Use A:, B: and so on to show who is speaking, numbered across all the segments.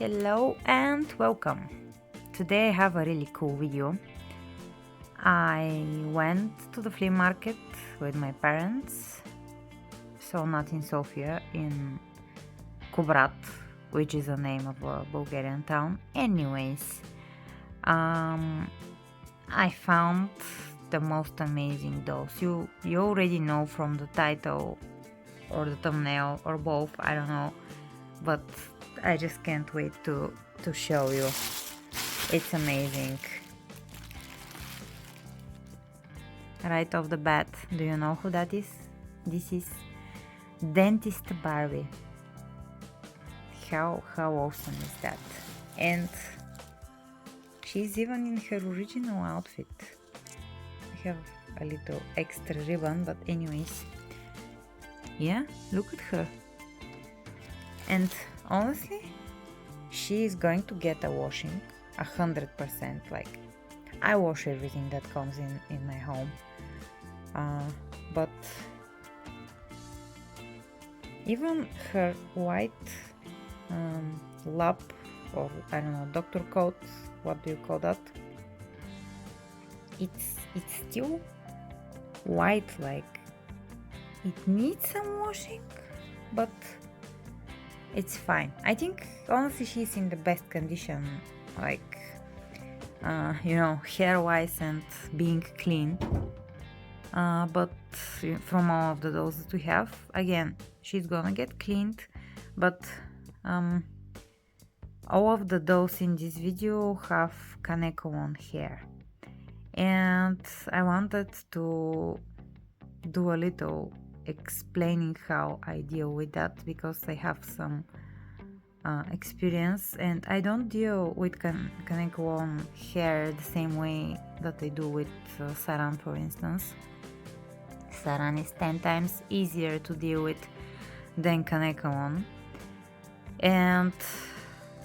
A: Hello and welcome. Today I have a really cool video. I went to the flea market with my parents, so not in Sofia, in Kubrat, which is the name of a Bulgarian town. Anyways, I found the most amazing dolls. You already know from the title or the thumbnail or both, I don't know, but I just can't wait to show you. It's amazing. Right off the bat, do you know who that is? This is Dentist Barbie. How awesome is that? And she's even in her original outfit. I have a little extra ribbon, but anyways, yeah, look at her. And honestly, she is going to get a washing 100%. Like, I wash everything that comes in my home, but even her white lab, or I don't know, doctor coat, what do you call that? It's still white, like it needs some washing, but it's fine. I think honestly she's in the best condition, like hair wise and being clean, but from all of the dolls that we have, again, she's gonna get cleaned, but all of the dolls in this video have kanekalon hair, and I wanted to do a little explaining how I deal with that, because I have some experience, and I don't deal with kanekalon hair the same way that I do with saran, for instance. Saran is 10 times easier to deal with than kanekalon, and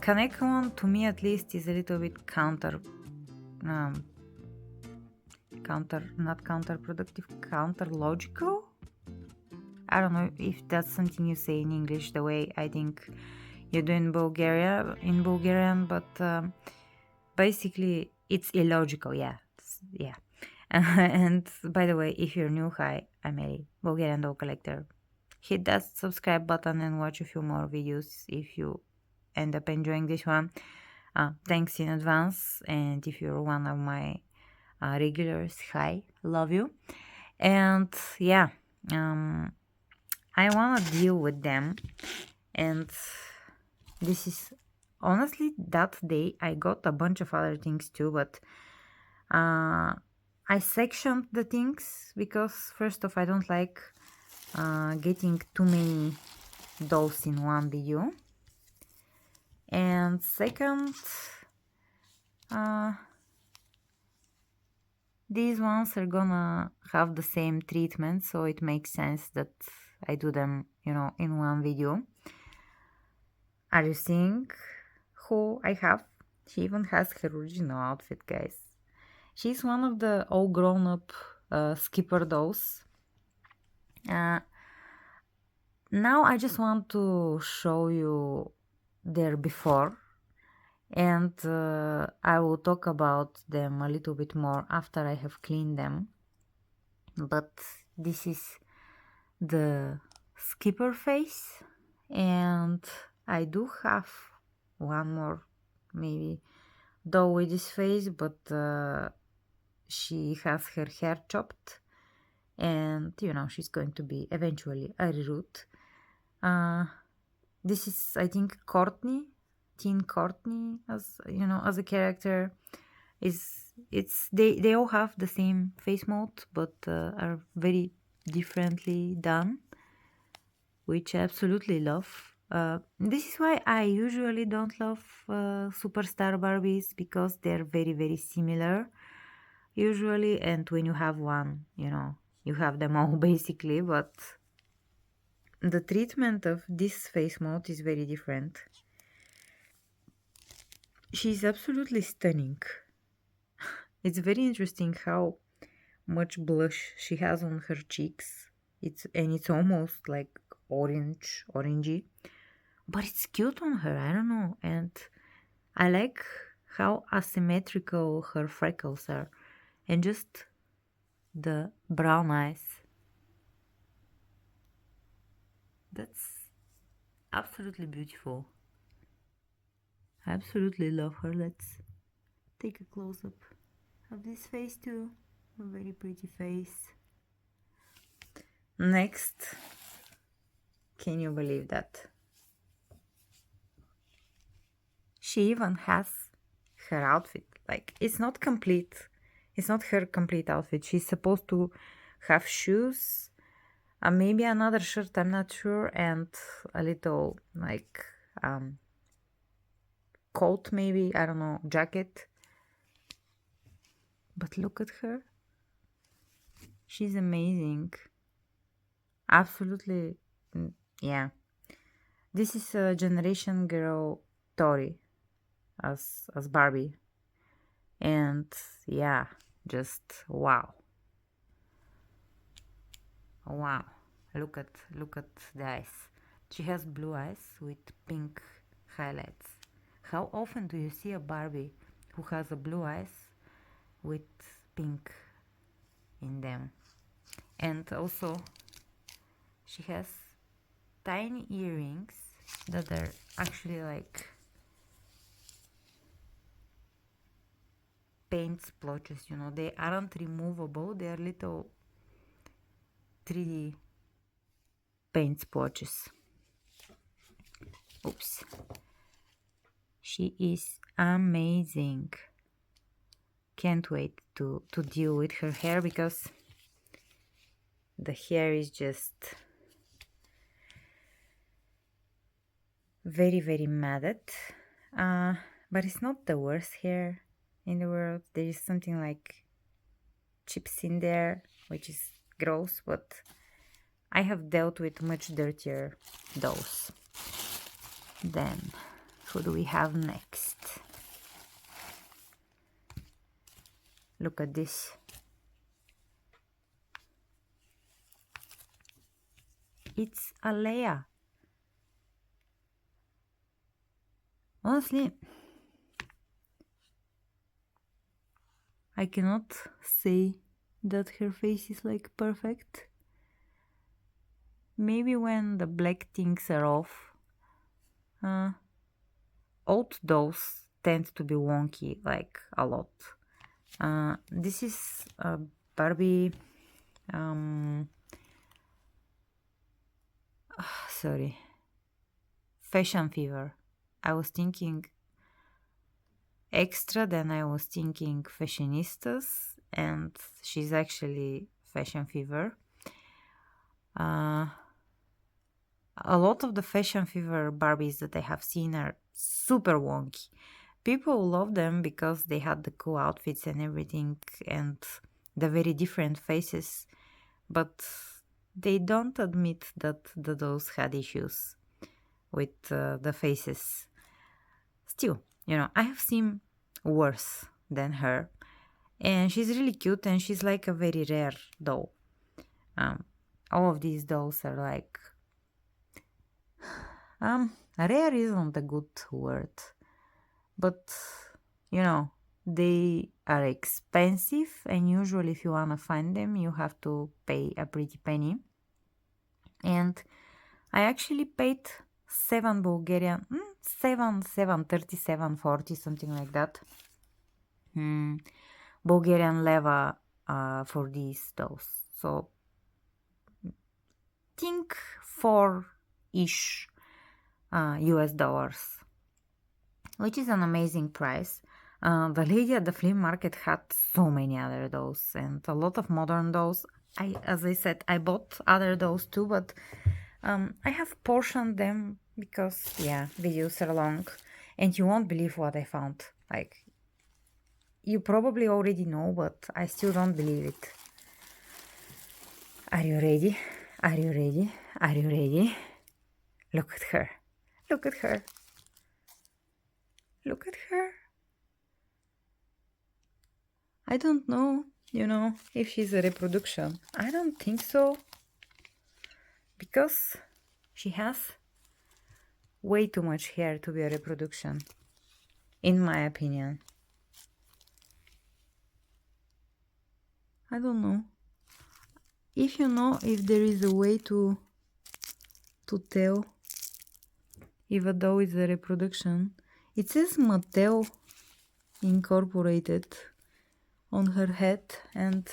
A: kanekalon, to me at least, is a little bit not counterproductive, counterlogical. I don't know if that's something you say in English the way I think you do in Bulgarian, but basically it's illogical, yeah. And by the way, if you're new, hi, I'm Mary, Bulgarian doll collector. Hit that subscribe button and watch a few more videos if you end up enjoying this one. Thanks in advance, and if you're one of my regulars, hi, love you. And yeah, I want to deal with them, and this is honestly that day. I got a bunch of other things too, but I sectioned the things because first off, I don't like getting too many dolls in one video, and second, these ones are gonna have the same treatment, so it makes sense that I do them, in one video. Are you seeing who I have? She even has her original outfit, guys. She's one of the all grown up skipper dolls. Now I just want to show you their before, and I will talk about them a little bit more after I have cleaned them. But this is the skipper face, and I do have one more maybe doll with this face, but she has her hair chopped, and she's going to be eventually a reroot. This is, I think, Courtney, teen Courtney, as a character. They all have the same face mold, but are very differently done, which I absolutely love. This is why I usually don't love superstar Barbies, because they're very, very similar usually, and when you have one, you have them all basically, but the treatment of this face mold is very different. She's absolutely stunning. It's very interesting how much blush she has on her cheeks. It's almost like orangey, but it's cute on her, I don't know. And I like how asymmetrical her freckles are, and just the brown eyes. That's absolutely beautiful. I absolutely love her. Let's take a close up of this face too. A very pretty face. Next, can you believe that? She even has her outfit. Like, it's not complete. It's not her complete outfit. She's supposed to have shoes, maybe another shirt, I'm not sure, and a little, like, coat maybe, I don't know, jacket. But look at her. She's amazing. Absolutely, yeah. This is a generation girl Tori as Barbie. And yeah, just wow. Wow. Look at the eyes. She has blue eyes with pink highlights. How often do you see a Barbie who has a blue eyes with pink in them? And also she has tiny earrings that are actually like paint splotches, you know. They aren't removable, they are little 3D paint splotches. Oops. She is amazing. Can't wait to deal with her hair, because the hair is just very, very matted. But it's not the worst hair in the world. There is something like chips in there, which is gross, but I have dealt with much dirtier those. Then, who do we have next? Look at this. It's a Leia. Honestly, I cannot say that her face is like perfect. Maybe when the black things are off, old dolls tend to be wonky, like a lot. This is a Barbie, sorry, Fashion Fever. I was thinking extra, then I was thinking fashionistas, and she's actually Fashion Fever. A lot of the Fashion Fever Barbies that I have seen are super wonky. People love them because they had the cool outfits and everything, and the very different faces, but they don't admit that the dolls had issues with the faces. Still, you know, I have seen worse than her, and she's really cute, and she's like a very rare doll. All of these dolls are like, rare isn't a good word, but you know, they are expensive, and usually if you want to find them, you have to pay a pretty penny. And I actually paid 7 Bulgarian, 37, 40, something like that, Bulgarian leva for these dolls. So think 4-ish US dollars, which is an amazing price. The lady at the flea market had so many other dolls and a lot of modern dolls. As I said, I bought other dolls too, but I have portioned them because, yeah, videos are long, and you won't believe what I found. Like, you probably already know, but I still don't believe it. Are you ready? Are you ready? Are you ready? Look at her. Look at her. Look at her. I don't know, you know, if she's a reproduction. I don't think so. Because she has way too much hair to be a reproduction, in my opinion. I don't know. If you know if there is a way to tell if a doll is a reproduction. It says Mattel Incorporated on her head, and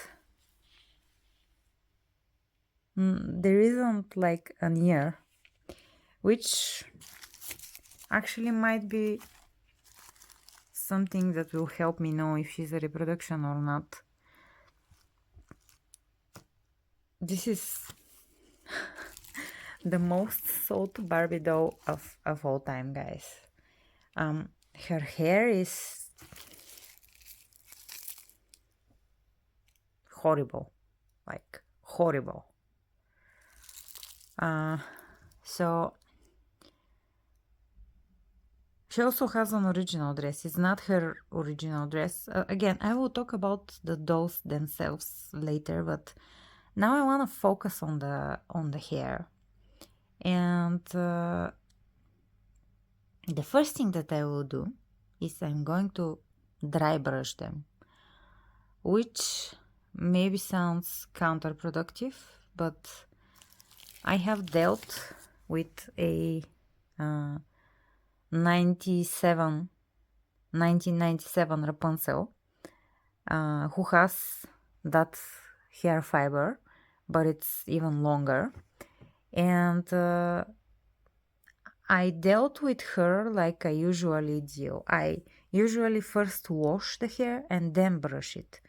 A: there isn't like an ear, which actually might be something that will help me know if she's a reproduction or not. This is the most sought Barbie doll of all time, guys. Her hair is horrible, like horrible. So she also has an original dress. It's not her original dress. Again, I will talk about the dolls themselves later, but now I want to focus on the hair. And the first thing that I will do is I'm going to dry brush them, which maybe sounds counterproductive, but I have dealt with a 1997 Rapunzel who has that hair fiber, but it's even longer. And I dealt with her like I usually do. I usually first wash the hair and then brush it.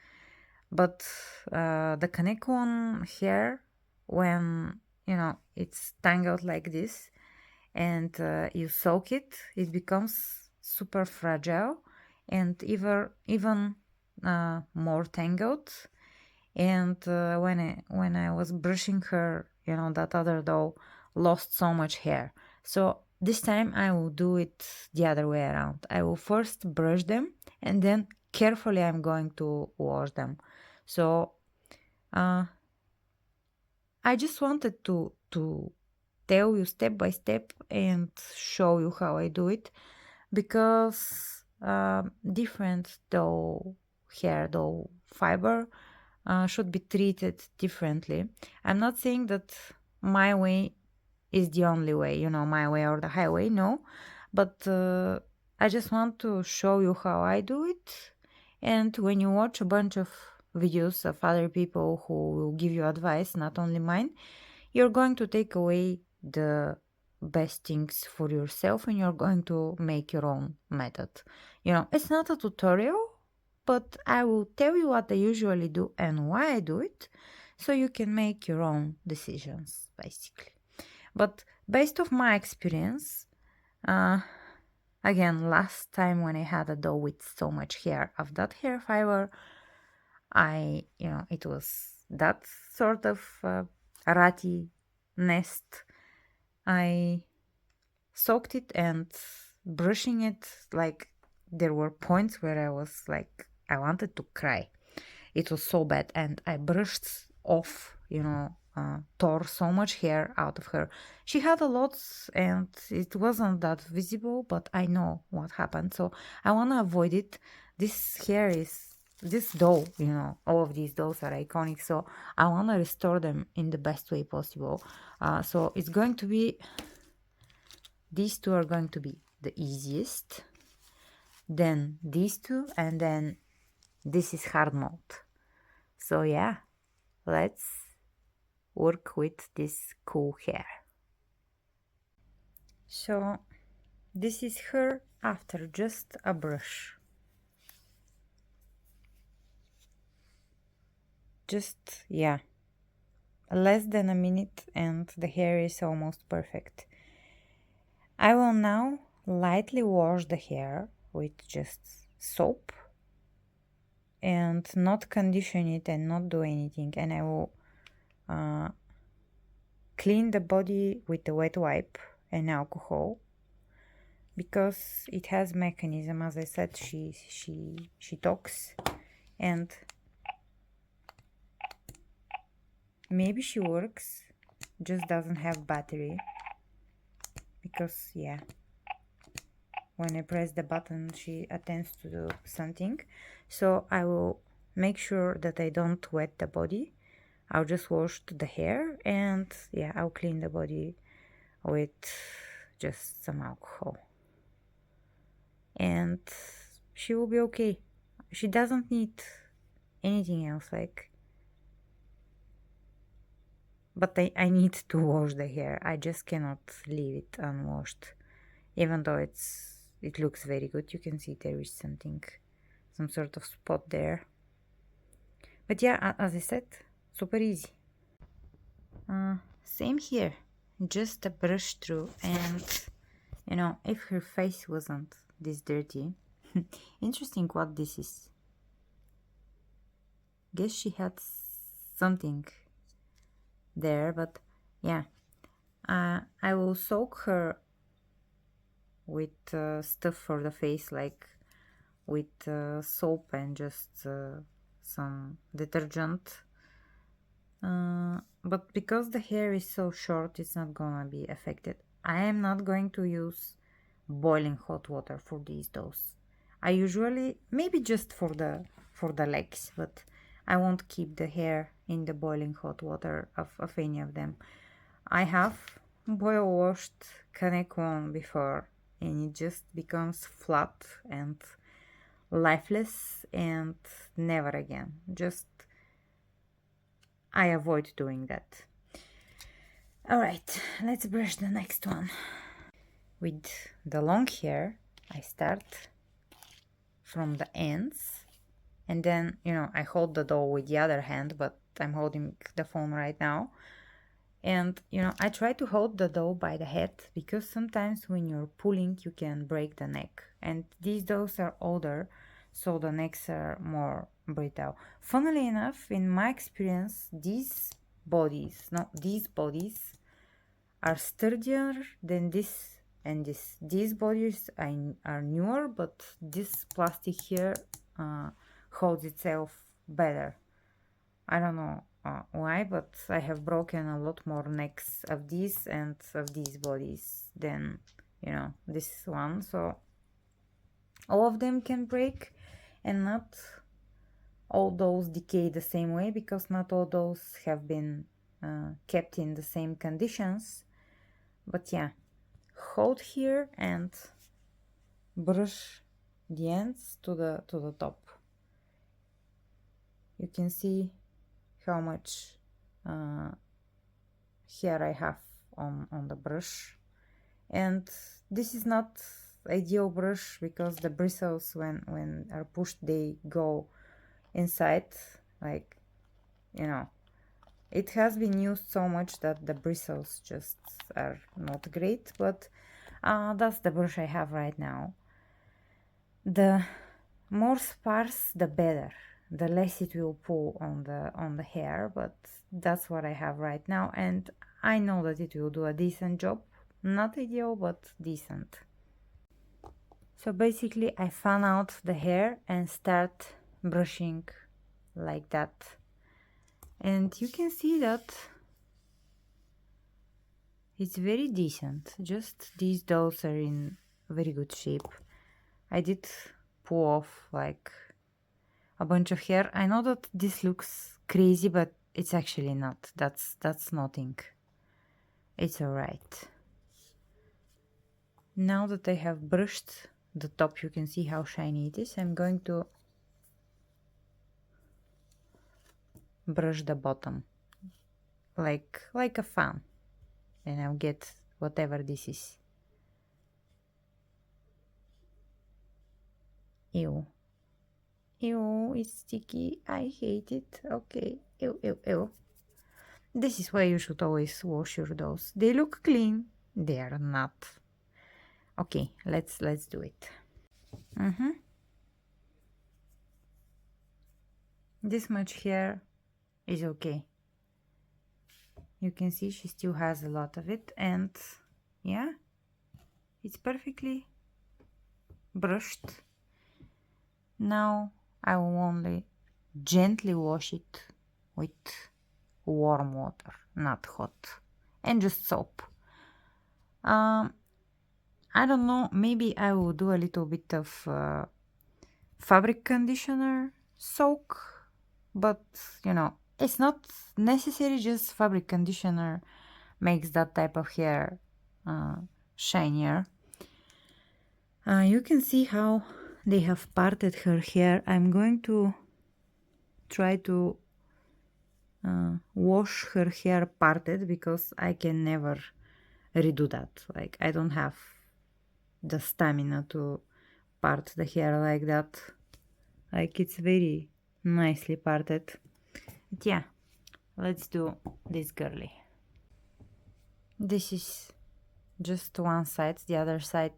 A: But the kanekalon hair, when it's tangled like this and you soak it, it becomes super fragile and even more tangled. And when I was brushing her, that other doll lost so much hair. So this time I will do it the other way around. I will first brush them and then carefully I'm going to wash them. So I just wanted to tell you step by step and show you how I do it, because different doll hair, doll fiber should be treated differently. I'm not saying that my way is the only way, my way or the highway, no. But I just want to show you how I do it. And when you watch a bunch of videos of other people who will give you advice, not only mine, you're going to take away the best things for yourself and you're going to make your own method. It's not a tutorial, but I will tell you what I usually do and why I do it, so you can make your own decisions, basically. But based on my experience, again, last time when I had a doll with so much hair of that hair fiber, it was that sort of ratty nest. I soaked it and brushing it, like there were points where I was like, I wanted to cry. It was so bad, and I brushed off, tore so much hair out of her. She had a lot and it wasn't that visible, but I know what happened, so I want to avoid it. This doll, all of these dolls are iconic, so I want to restore them in the best way possible. So it's going to be, these two are going to be the easiest, then these two, and then this is hard mode. So yeah, let's work with this cool hair. So this is her after just a brush. Just, yeah, less than a minute and the hair is almost perfect. I will now lightly wash the hair with just soap and not condition it and not do anything, and I will clean the body with a wet wipe and alcohol, because it has mechanism. As I said, she talks, and maybe she works, just doesn't have battery. because yeah, when I press the button she attempts to do something. So I will make sure that I don't wet the body. I'll just wash the hair, and yeah, I'll clean the body with just some alcohol, and she will be okay. She doesn't need anything else, like, but I need to wash the hair. I just cannot leave it unwashed, even though it looks very good. You can see there is something, some sort of spot there, but yeah, as I said, super easy. Same here, just a brush through, and you know, if her face wasn't this dirty. Interesting what this is. Guess she had something there, but yeah. I will soak her with stuff for the face, like with soap and just some detergent. But because the hair is so short, it's not gonna be affected. I am not going to use boiling hot water for these doughs. I usually, maybe just for the legs, but I won't keep the hair in the boiling hot water of any of them. I have boil washed kanekalon before, and it just becomes flat and lifeless, and never again. Just I avoid doing that. Alright, let's brush the next one. With the long hair, I start from the ends, and then, you know, I hold the dough with the other hand, but I'm holding the phone right now. And, you know, I try to hold the dough by the head, because sometimes when you're pulling, you can break the neck. And these doughs are older, so the necks are more brittle. Funnily enough, in my experience, these bodies are sturdier than this and this. These bodies are newer, but this plastic here holds itself better. I don't know why, but I have broken a lot more necks of these and of these bodies than, you know, this one. So all of them can break, and not all those decay the same way, because not all those have been kept in the same conditions. But yeah, hold here and brush the ends to the top. You can see how much hair I have on the brush, and this is not ideal brush, because the bristles, when are pushed, they go inside, like, you know, it has been used so much that the bristles just are not great. But that's the brush I have right now. The more sparse the better, the less it will pull on the hair, but that's what I have right now, and I know that it will do a decent job. Not ideal, but decent. So basically I fan out the hair and start brushing like that, and you can see that it's very decent. Just these dolls are in very good shape. I did pull off like a bunch of hair. I know that this looks crazy, but it's actually not. That's nothing. It's alright. Now that I have brushed the top, you can see how shiny it is. I'm going to brush the bottom like a fan, and I'll get whatever this is. Ew. Ew, it's sticky. I hate it. Okay. Ew, ew, ew. This is why you should always wash your dolls. They look clean. They are not. Okay, let's do it. This much hair is okay. You can see she still has a lot of it, and yeah, it's perfectly brushed. Now I will only gently wash it with warm water, not hot, and just soap. I don't know, maybe I will do a little bit of fabric conditioner soak, but you know, it's not necessary, just fabric conditioner makes that type of hair shinier. You can see how they have parted her hair. I'm going to try to wash her hair parted because I can never redo that. Like, I don't have the stamina to part the hair like that. Like, it's very nicely parted. But yeah, let's do this girly. This is just one side, the other side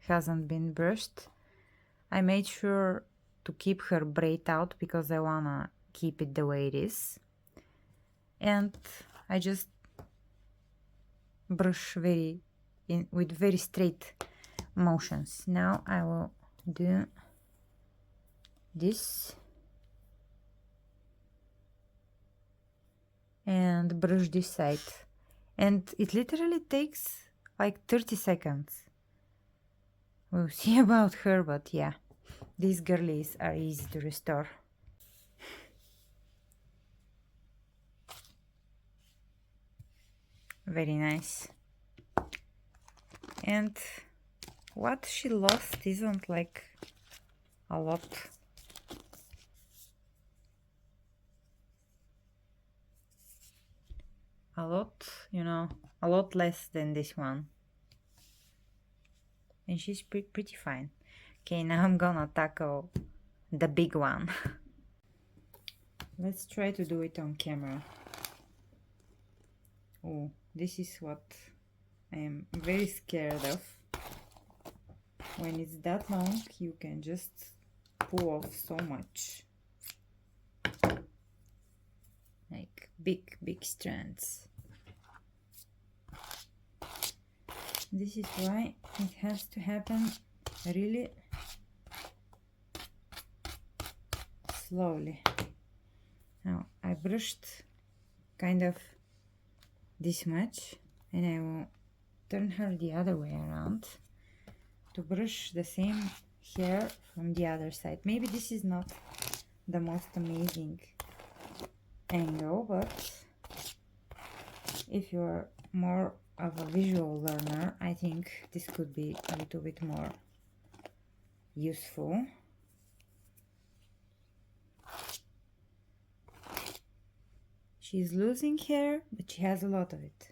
A: hasn't been brushed. I made sure to keep her braid out because I wanna keep it the way it is. And I just brush with very straight motions. Now I will do this and brush this side, and it literally takes like 30 seconds. We'll see about her, but yeah, these girlies are easy to restore. Very nice. And what she lost isn't like a lot. You know, a lot less than this one. And she's pretty fine. Okay, now I'm gonna tackle the big one. Let's try to do it on camera. Oh, this is what I am very scared of. When it's that long, you can just pull off so much. Like big strands. This is why it has to happen really slowly. Now I brushed kind of this much, and I will turn her the other way around to brush the same hair from the other side. Maybe this is not the most amazing angle, but if you're more of a visual learner, I think this could be a little bit more useful. She's losing hair, but she has a lot of it.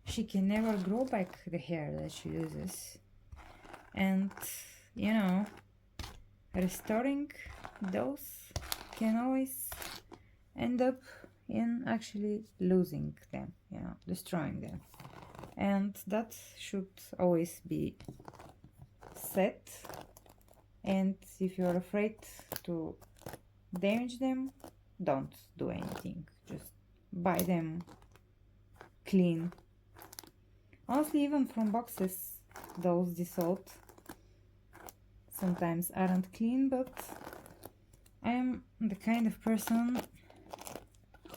A: She can never grow back the hair that she loses. And, you know, restoring those can always end up in actually losing them, you know, destroying them. And that should always be set. And if you're afraid to damage them, don't do anything. Just buy them clean. Honestly, even from boxes, those dissolved sometimes aren't clean, but I am the kind of person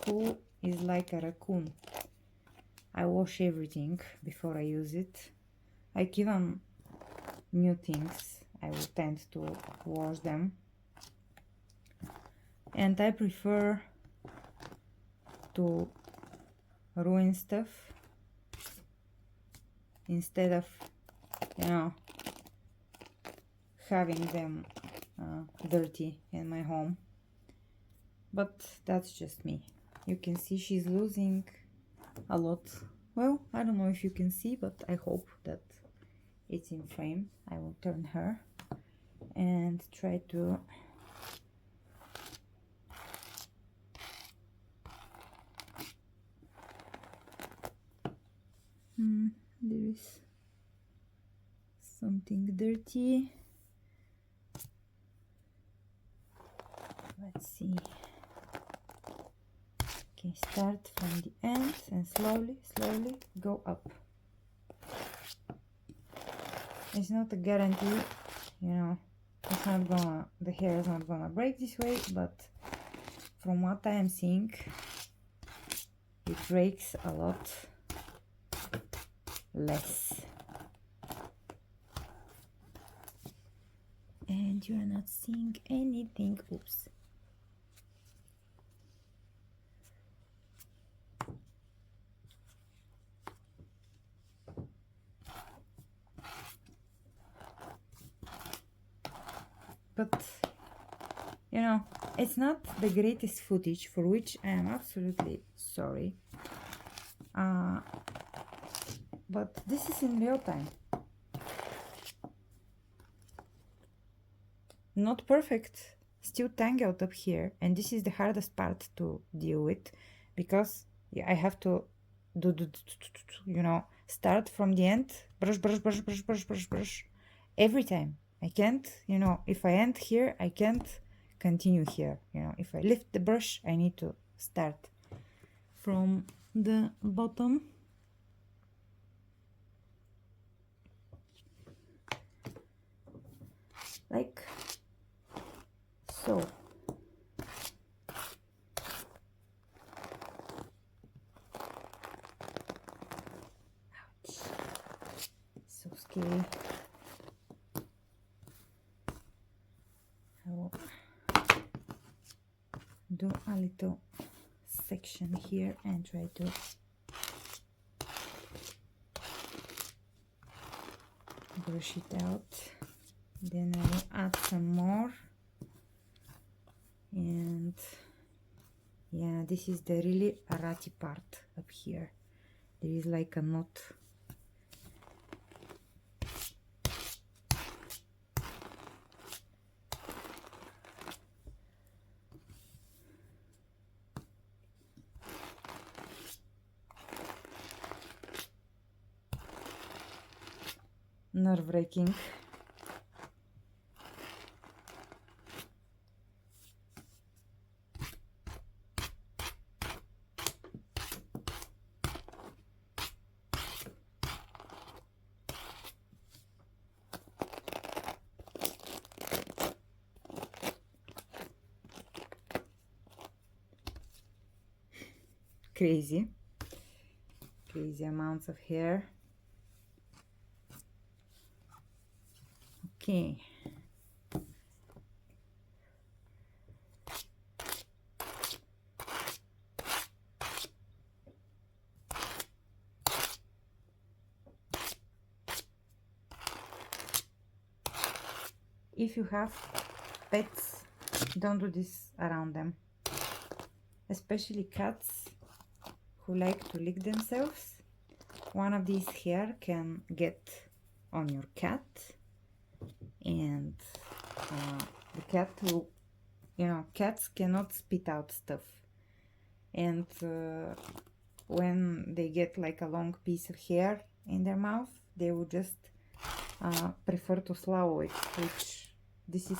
A: who is like a raccoon. I wash everything before I use it. Like even new things, I will tend to wash them. And I prefer to ruin stuff instead of, you know, having them dirty in my home. But that's just me. You can see she's losing a lot. Well, I don't know if you can see, but I hope that it's in frame. I will turn her and try to there is something dirty. Let's see. Okay, start from the end and slowly go up. It's not a guarantee, you know, it's not gonna, the hair is not gonna break this way, but from what I am seeing, it breaks a lot less. And you're not seeing anything. Oops. But you know, it's not the greatest footage, for which I am absolutely sorry. But this is in real time. Not perfect, still tangled up here, and this is the hardest part to deal with, because yeah, I have to you know, start from the end, brush, brush, brush, brush, brush, brush, brush, every time. I can't, you know, if I end here, I can't continue here. You know, if I lift the brush, I need to start from the bottom. Like so. Ouch. So scary. I will do a little section here and try to brush it out. Then I will add some more. And yeah, this is the really ratty part up here. There is like a knot. Nerve-wracking. Crazy amounts of hair. Okay. If you have pets, don't do this around them, especially cats who like to lick themselves. One of these hair can get on your cat, and the cat will, you know, cats cannot spit out stuff, and when they get like a long piece of hair in their mouth, they will just prefer to swallow it, which this is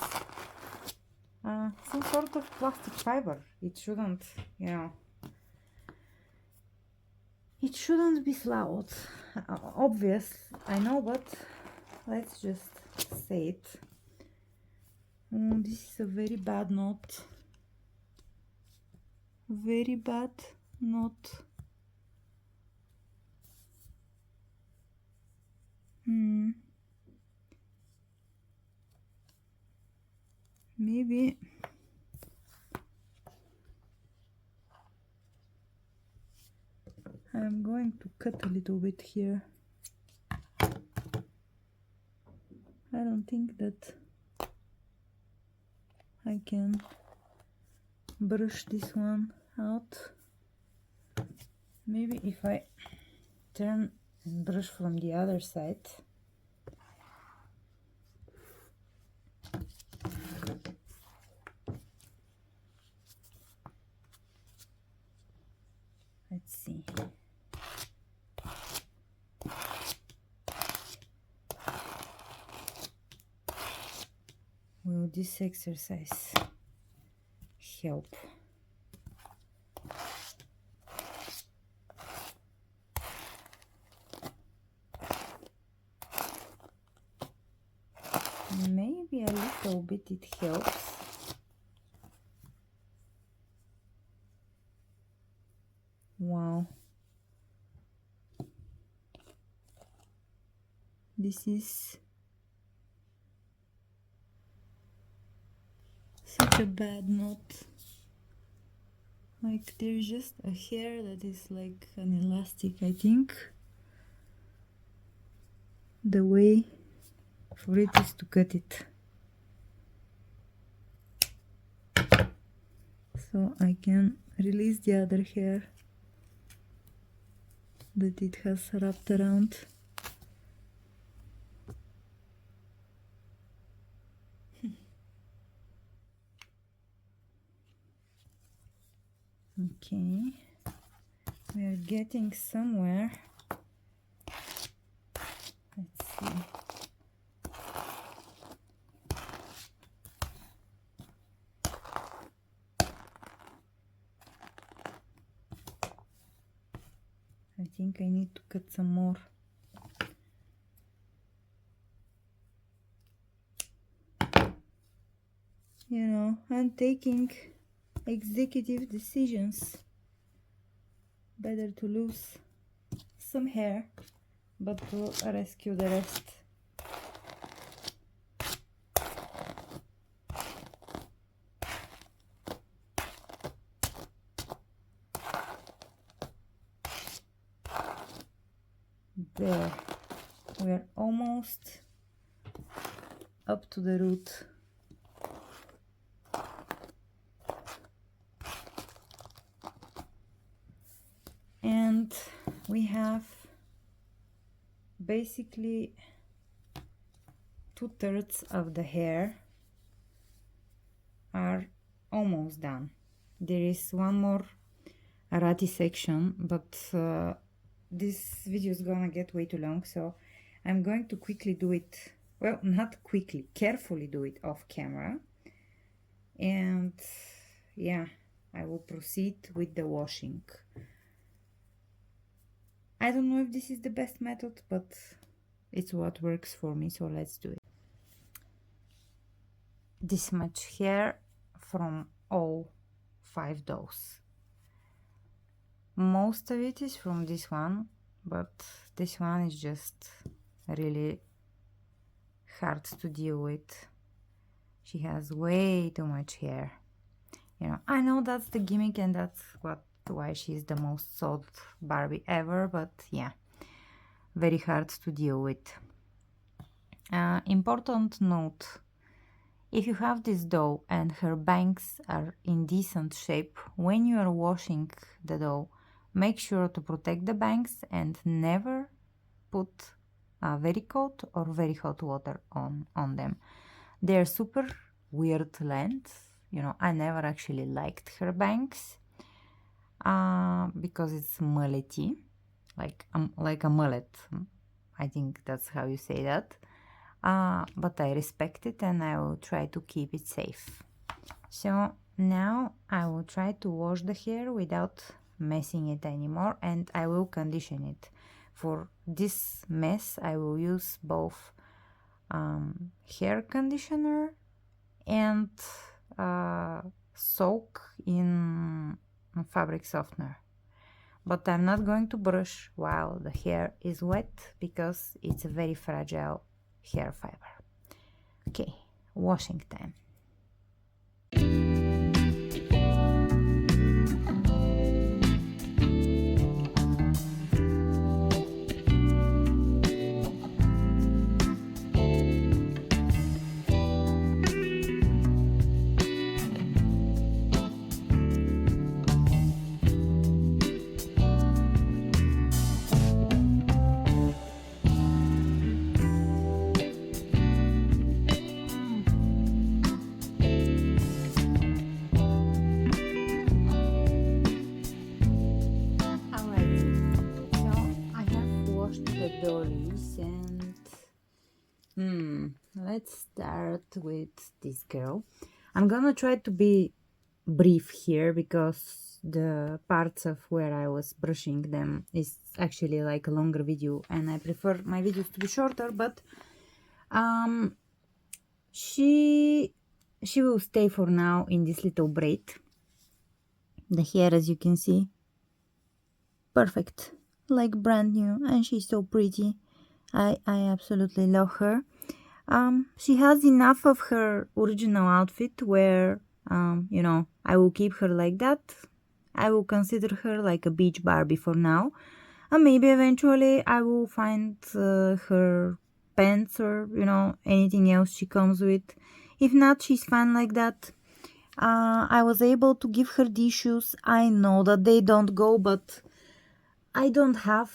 A: some sort of plastic fiber. It shouldn't, you know, it shouldn't be swallowed. Obvious, I know, but let's just say it. This is a very bad knot. Very bad knot. Maybe I'm going to cut a little bit here. I don't think that I can brush this one out. Maybe if I turn and brush from the other side. Let's see. Will this exercise help? Maybe a little bit it helps. Wow. This is such a bad knot. Like there's just a hair that is like an elastic, I think. The way for it is to cut it. So I can release the other hair that it has wrapped around. Okay, we are getting somewhere. Let's see. I think I need to cut some more. You know, I'm taking executive decisions. Better to lose some hair, but to rescue the rest. There, we're almost up to the root. And we have basically 2/3 of the hair are almost done. There is one more ratty section, but this video is gonna get way too long, so I'm going to quickly do it. Well, not quickly, carefully do it off camera. And yeah, I will proceed with the washing. I don't know if this is the best method, but it's what works for me, so let's do it. This much hair from all 5 dolls. Most of it is from this one, but this one is just really hard to deal with. She has way too much hair. You know, I know that's the gimmick and that's why she's the most sold Barbie ever, but yeah, very hard to deal with. Important note: if you have this doll and her bangs are in decent shape, when you are washing the doll, make sure to protect the bangs and never put very cold or very hot water on them. They're super weird length. You know, I never actually liked her bangs because it's mullety, like a mullet. I think that's how you say that. But I respect it and I will try to keep it safe. So now I will try to wash the hair without messing it anymore, and I will condition it. For this mess I will use both hair conditioner and soak in fabric softener. But I'm not going to brush while the hair is wet because it's a very fragile hair fiber. Okay, washing time. Let's start with this girl. I'm gonna try to be brief here because the parts of where I was brushing them is actually like a longer video and I prefer my videos to be shorter, but she will stay for now in this little braid. The hair, as you can see, perfect, like brand new, and she's so pretty. I absolutely love her. She has enough of her original outfit where, I will keep her like that. I will consider her like a beach Barbie for now. And maybe eventually I will find her pants or, anything else she comes with. If not, she's fine like that. I was able to give her these shoes. I know that they don't go, but I don't have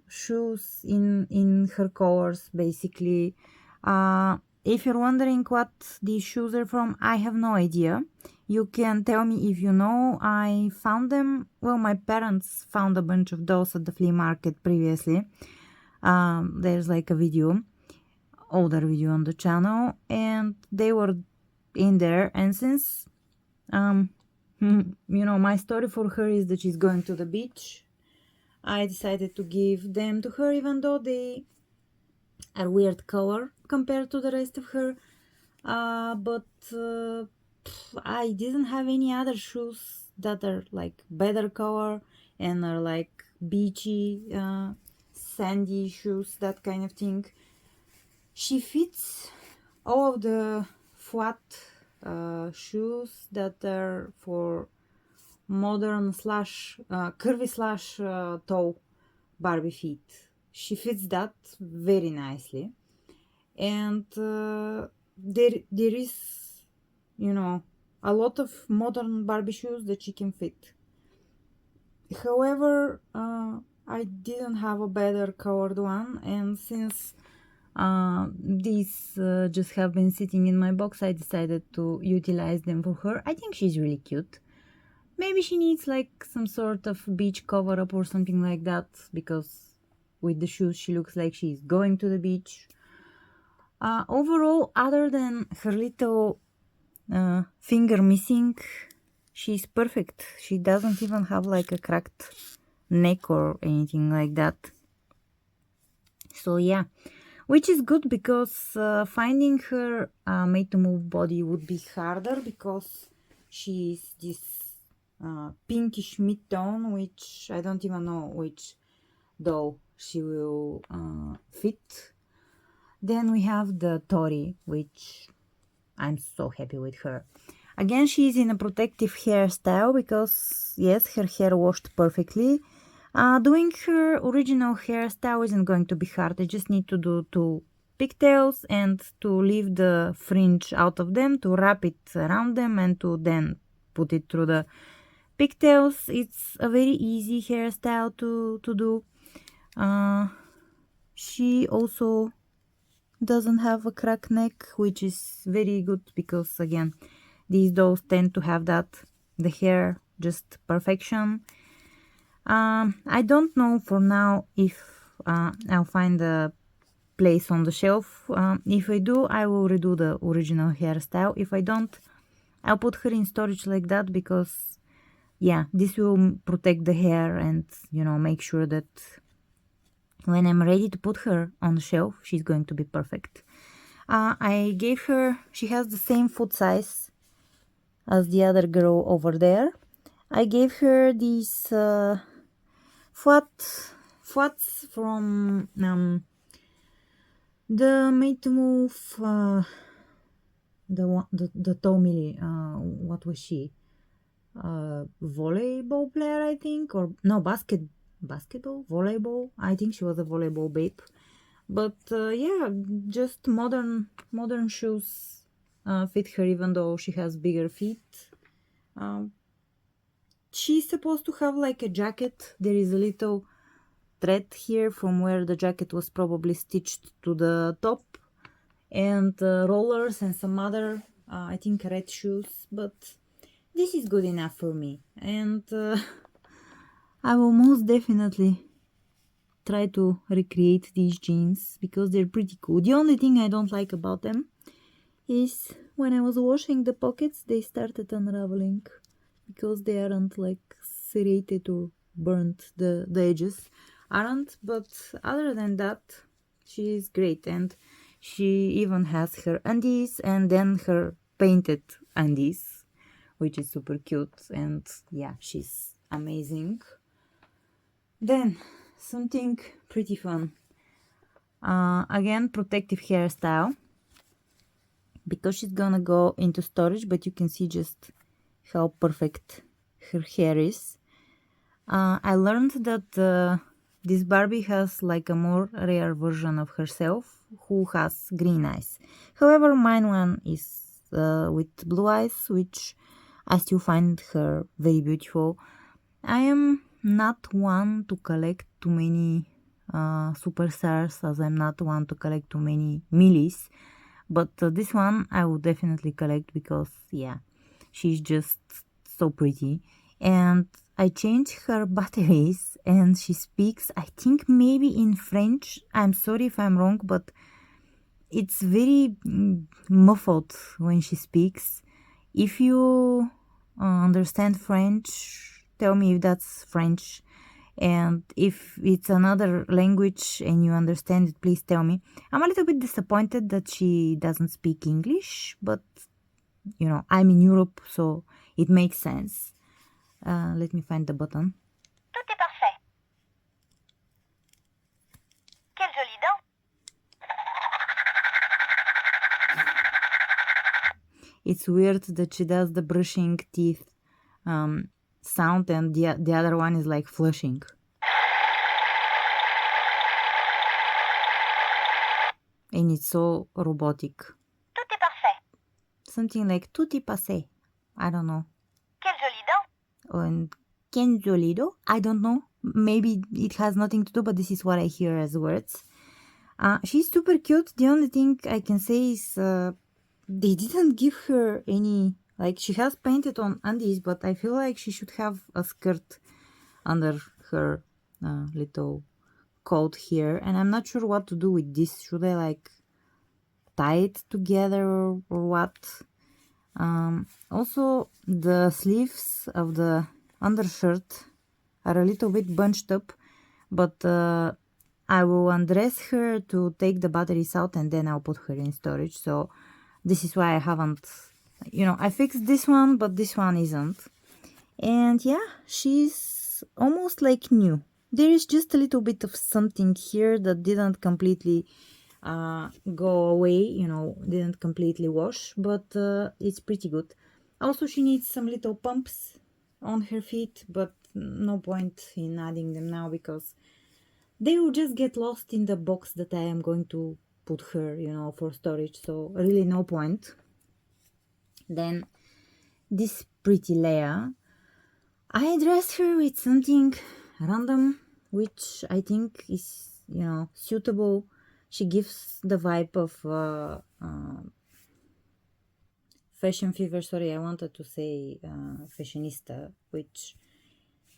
A: shoes in her colors, basically. If you're wondering what these shoes are from, I have no idea. You can tell me if you know. I found them, well, my parents found a bunch of those at the flea market previously. There's like a video, older video on the channel, and they were in there. And since, my story for her is that she's going to the beach, I decided to give them to her, even though they are weird color compared to the rest of her. But I didn't have any other shoes that are like better color and are like beachy, sandy shoes, that kind of thing. She fits all of the flat shoes that are for modern slash curvy slash tall Barbie feet. She fits that very nicely, and there is, a lot of modern Barbie shoes that she can fit. However, I didn't have a better colored one, and since these just have been sitting in my box, I decided to utilize them for her. I think she's really cute. Maybe she needs like some sort of beach cover up or something like that, because with the shoes she looks like she's going to the beach. Overall, other than her little finger missing, she's perfect. She doesn't even have like a cracked neck or anything like that. So yeah, which is good, because finding her made to move body would be harder, because she's this pinkish mid-tone, which I don't even know which doll she will fit. Then we have the Tori, which I'm so happy with her. Again, she's in a protective hairstyle because, yes, her hair washed perfectly. Doing her original hairstyle isn't going to be hard. I just need to do 2 pigtails and to leave the fringe out of them, to wrap it around them, and to then put it through the pigtails. It's a very easy hairstyle to do. She also doesn't have a crack neck, which is very good, because again, these dolls tend to have that, the hair just perfection. I don't know for now if I'll find a place on the shelf. If I do, I will redo the original hairstyle. If I don't, I'll put her in storage like that, because yeah, this will protect the hair and, make sure that when I'm ready to put her on the shelf, she's going to be perfect. I gave her, she has the same foot size as the other girl over there. I gave her these flats from the Made to Move, the Tommy, what was she? Volleyball player, I think, or no, basketball, volleyball. I think she was a volleyball babe. But yeah, just modern shoes fit her, even though she has bigger feet. She's supposed to have like a jacket. There is a little thread here from where the jacket was probably stitched to the top, and rollers and some other, I think, red shoes. But this is good enough for me, and I will most definitely try to recreate these jeans, because they're pretty cool. The only thing I don't like about them is when I was washing the pockets, they started unraveling, because they aren't like serrated or burnt, the edges aren't. But other than that, she is great, and she even has her undies and then her painted undies, which is super cute. And yeah, she's amazing. Then something pretty fun. Again, protective hairstyle, because she's gonna go into storage, but you can see just how perfect her hair is. I learned that this Barbie has like a more rare version of herself who has green eyes. However, mine one is with blue eyes, which I still find her very beautiful. I am not one to collect too many superstars, as I'm not one to collect too many millies. But this one I will definitely collect because, yeah, she's just so pretty. And I changed her batteries and she speaks, I think maybe in French. I'm sorry if I'm wrong, but it's very muffled when she speaks. If you understand French, tell me if that's French. And if it's another language and you understand it, please tell me. I'm a little bit disappointed that she doesn't speak English, but you know, I'm in Europe, so it makes sense. Let me find the button.
B: Tout est parfait. Quelle jolie dent.
A: It's weird that she does the brushing teeth sound and the other one is like flushing. And it's so robotic.
B: Tout est parfait.
A: Something like tutti passé. I don't know.
B: Quelle jolie dent.
A: And Kenzolido? I don't know. Maybe it has nothing to do, but this is what I hear as words. She's super cute. The only thing I can say is they didn't give her any, like, she has painted on undies, but I feel like she should have a skirt under her little coat here. And I'm not sure what to do with this. Should I like tie it together or what? Also, the sleeves of the undershirt are a little bit bunched up, but I will undress her to take the batteries out and then I'll put her in storage. So this is why I haven't, you know, I fixed this one, but this one isn't. And yeah, she's almost like new. There is just a little bit of something here that didn't completely go away, you know, didn't completely wash, but it's pretty good. Also, she needs some little pumps on her feet, but no point in adding them now because they will just get lost in the box that I am going to put her, you know, for storage, so really no point. Then this pretty Leia, I dressed her with something random, which I think is, you know, suitable. She gives the vibe of fashion fever. Sorry, I wanted to say fashionista, which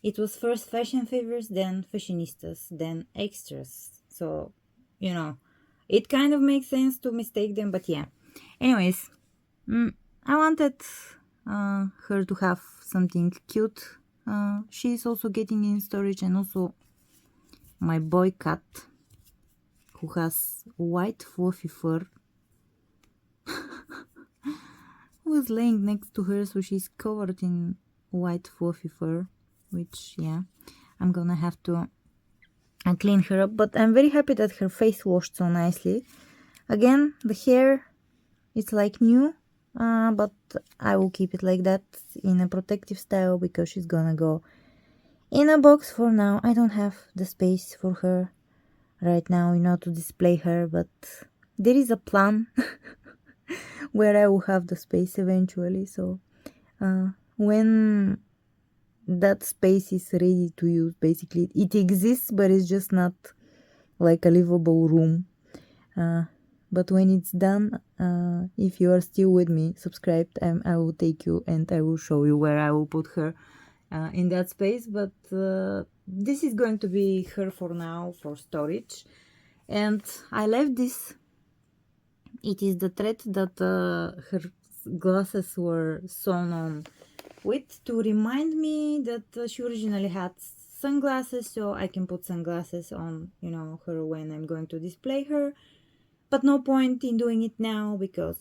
A: it was first fashion fevers, then fashionistas, then extras. So, you know, it kind of makes sense to mistake them, but yeah. Anyways, I wanted her to have something cute. She's also getting in storage, and also my boy cat, who has white fluffy fur, was laying next to her, so she's covered in white fluffy fur, which, yeah, I'm gonna have to clean her up. But I'm very happy that her face washed so nicely. Again, the hair, it's like new, but I will keep it like that in a protective style because she's gonna go in a box for now. I don't have the space for her right now, you know, to display her, but there is a plan where I will have the space eventually. So when that space is ready to use, basically it exists, but it's just not like a livable room. But when it's done, if you are still with me, subscribed, I will take you and I will show you where I will put her in that space. But this is going to be her for now, for storage. And I left this. It is the thread that her glasses were sewn on with to remind me that she originally had sunglasses, so I can put sunglasses on, you know, her when I'm going to display her. But no point in doing it now because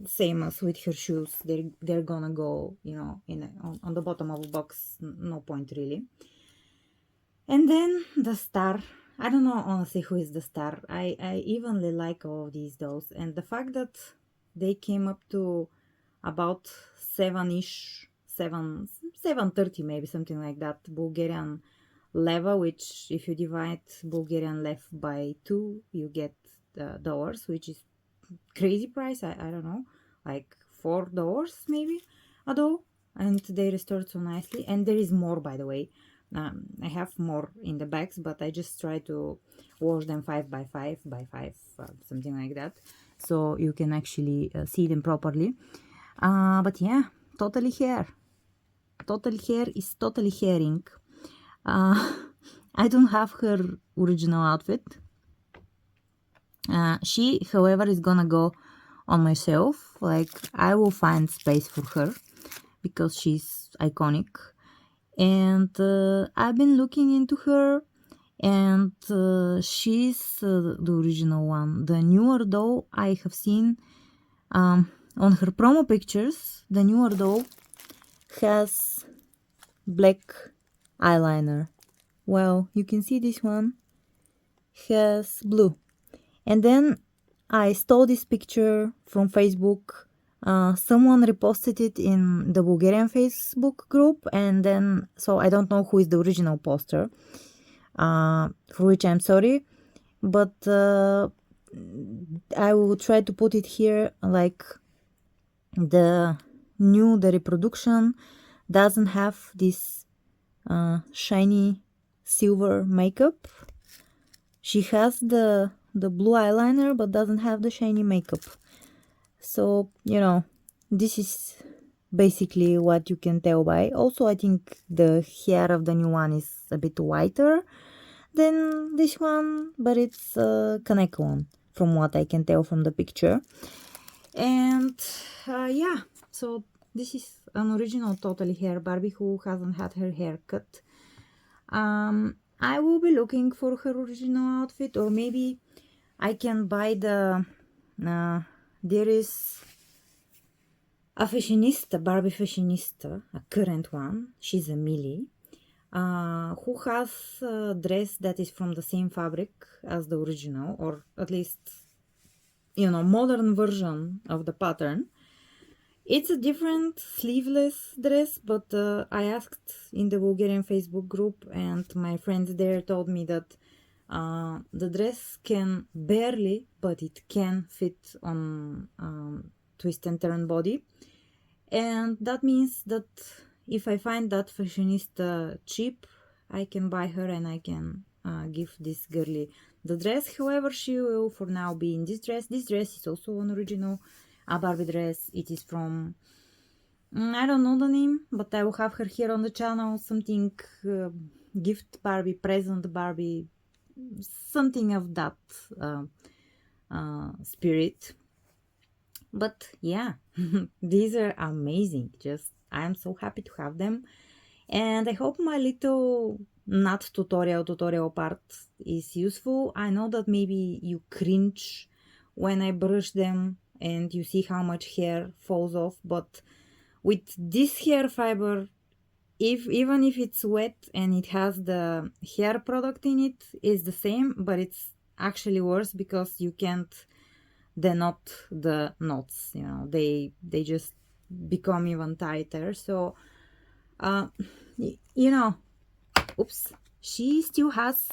A: same as with her shoes, they're gonna go, you know, on the bottom of the box. No point really. And then the star. I don't know honestly who is the star. I evenly like all of these dolls, and the fact that they came up to about 7-ish, 730 maybe, something like that, Bulgarian leva, which if you divide Bulgarian lev by 2, you get dollars, which is crazy price. I don't know, like $4 maybe a doll, and they restored so nicely. And there is more, by the way. I have more in the bags, but I just try to wash them 5 by 5 by 5, something like that, so you can actually see them properly. But yeah, totally hair. Totally hair is totally herring. Uh, I don't have her original outfit. She, however, is gonna go on my shelf. Like, I will find space for her because she's iconic. And I've been looking into her, and she's the original one. The newer doll I have seen on her promo pictures, the newer doll has black eyeliner. Well, you can see this one has blue. And then I stole this picture from Facebook. Someone reposted it in the Bulgarian Facebook group, and then, so I don't know who is the original poster, for which I'm sorry, but I will try to put it here. Like, the reproduction doesn't have this shiny silver makeup. She has the blue eyeliner, but doesn't have the shiny makeup. So, this is basically what you can tell by. Also, I think the hair of the new one is a bit whiter than this one, but it's kanekalon, from what I can tell from the picture. And yeah, so this is an original totally hair Barbie who hasn't had her hair cut. I will be looking for her original outfit, or maybe I can buy the there is a fashionista, Barbie fashionista, a current one. She's a Millie, who has a dress that is from the same fabric as the original, or at least, modern version of the pattern. It's a different sleeveless dress, but I asked in the Bulgarian Facebook group, and my friends there told me that the dress can barely, but it can fit on twist and turn body. And that means that if I find that fashionista cheap, I can buy her and I can give this girly the dress. However, she will for now be in this dress. This dress is also an original Barbie dress. It is from, I don't know the name, but I will have her here on the channel. Something gift Barbie, present Barbie, something of that spirit. But yeah, these are amazing. Just, I'm so happy to have them. And I hope my little not tutorial part is useful. I know that maybe you cringe when I brush them and you see how much hair falls off, but with this hair fiber, even if it's wet and it has the hair product in it, it's the same, but it's actually worse because you can't knot the knots. They just become even tighter. So oops, she still has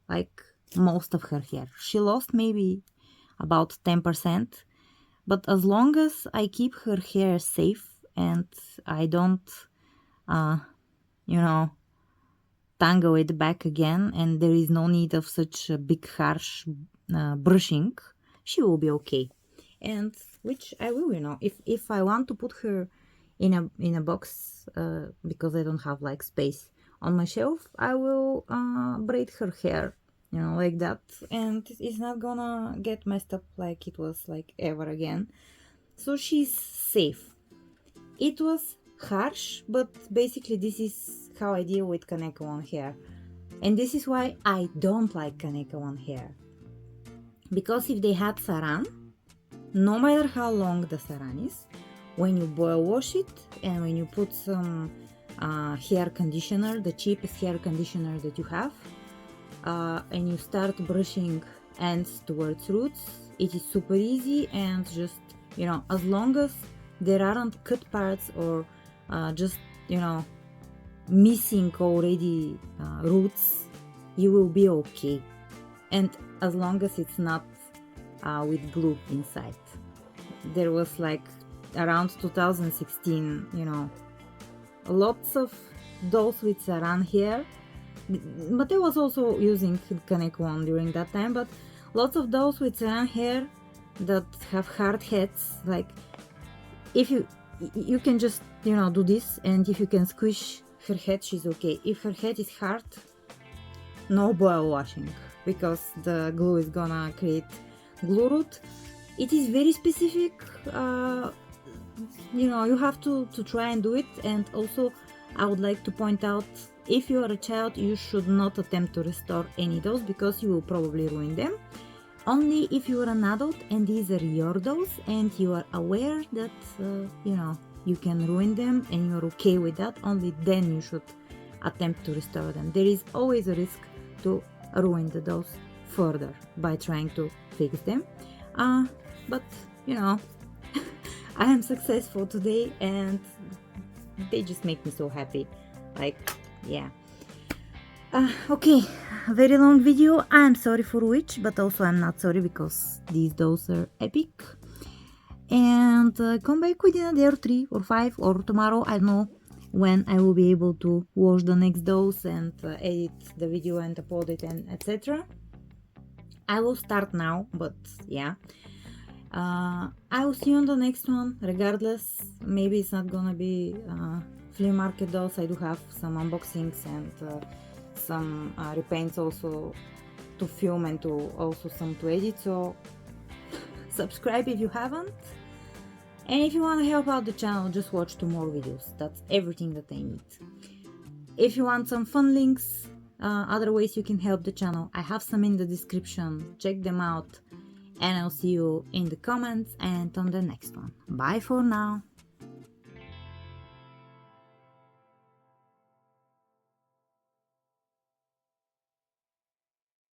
A: like most of her hair. She lost maybe about 10%, but as long as I keep her hair safe and I don't tangle it back again, and there is no need of such a big harsh brushing, she will be okay. And which I will, if I want to put her in a box, because I don't have like space on my shelf, I will braid her hair, like that, and it's not gonna get messed up like it was like ever again. So she's safe. It was harsh, but basically this is how I deal with kanekalon hair, and this is why I don't like kanekalon hair. Because if they had saran, no matter how long the saran is, when you boil wash it and when you put some hair conditioner, the cheapest hair conditioner that you have, and you start brushing ends towards roots, it is super easy, and just, you know, as long as there aren't cut parts or just, you know, missing already roots, you will be okay. And as long as it's not with glue inside. There was like around 2016, you know, lots of dolls with saran hair, but I was also using kanekalon during that time, but lots of dolls with saran hair that have hard heads. Like if you can just, you know, do this, and if you can squish her head, she's okay. If her head is hard, no boil washing, because the glue is gonna create glue root. It is very specific, you know, you have to try and do it. And also I would like to point out, if you are a child, you should not attempt to restore any dolls, because you will probably ruin them. Only if you are an adult and these are your dolls and you are aware that you know, you can ruin them and you're okay with that, only then you should attempt to restore them. There is always a risk to ruin the dolls further by trying to fix them, but you know, I am successful today and they just make me so happy. Like, yeah. Okay, very long video. I'm sorry for which, but also I'm not sorry, because these dolls are epic. And come back within a day or 3 or 5 or tomorrow, I don't know when I will be able to wash the next dolls and edit the video and upload it and etc. I will start now, but yeah. I will see you on the next one. Regardless, maybe it's not gonna be flea market dolls. I do have some unboxings and some repaints also to film, and to also some to edit, so subscribe if you haven't. And if you want to help out the channel, just watch 2 more videos. That's everything that I need. If you want some fun links, other ways you can help the channel, I have some in the description. Check them out. And I'll see you in the comments and on the next one. Bye for now.